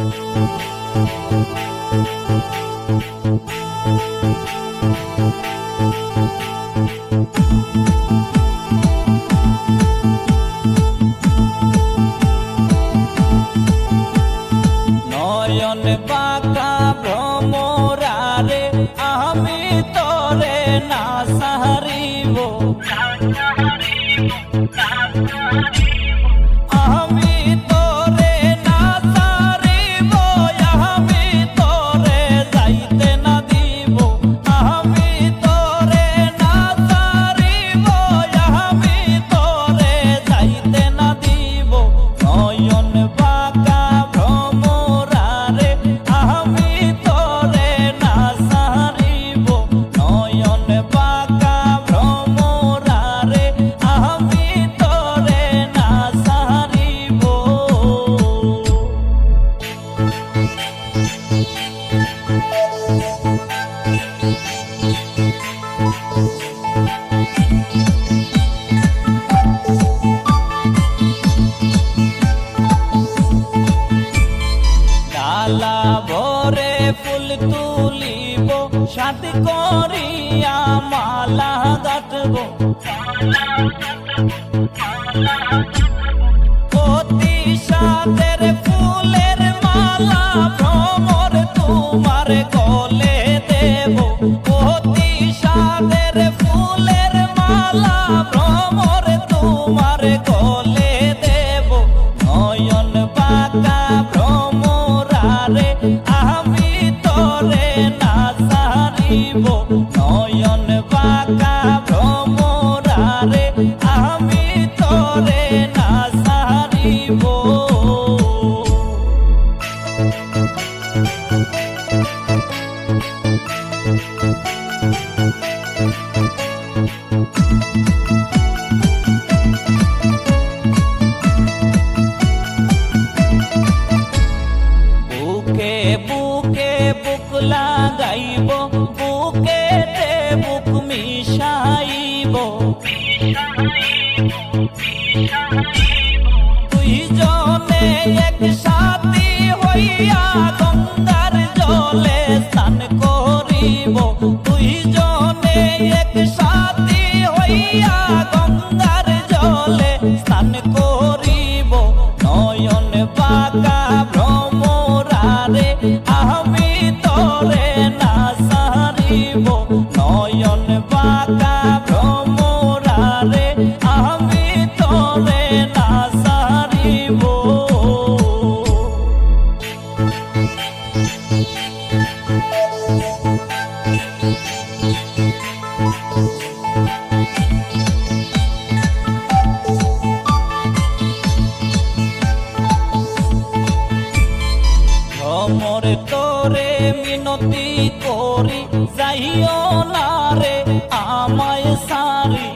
নয়ন বাঁকা ভ্রমরারে আমি তোরে না সারিব, আমি তোরে না সারিব, আমি তোরে যাইতে না দিব, আমি তোরে না সারিব, আমি তোরে যাইতে না দিব। নয়ন বাঁকা ভ্রমরারে আমি তোরে না সারিব, নয়ন বাঁকা ভ্রমরারে আমি তোরে না সারিব। ডালা ভরে ফুল তুলিব, সাথে করিয়া মালা গাঁথব, অতি সাদের ফুলের মালা ভ্রমর তোমার গলে দেব, অতি সাদের ফুলের মালা ভ্রমর তোমার গলে দেব। নয়ন বাঁকা ভ্রমরারে আমি তোরে না সারিব, নয়ন বাঁকা ভ্রমরারে আমি তোরে না সারিব। বুকে বুকে বুক লাগাইব, বুকেতে বুক মিশাইব, দুইজনে একসাথে হইয়া গঙ্গার জলে স্নান করিব, দুইজনে একসাথে হইয়া গঙ্গার জলে স্নান করিব। নয়ন বাঁকা ভ্রমরারে আমি তোরে না সারিব, নয়ন বাঁকা ভ্রমরারে আমি তোরে না সারিব। ভ্রমর তোরে মিনতি করি, যাইও না রে আমায় সারি,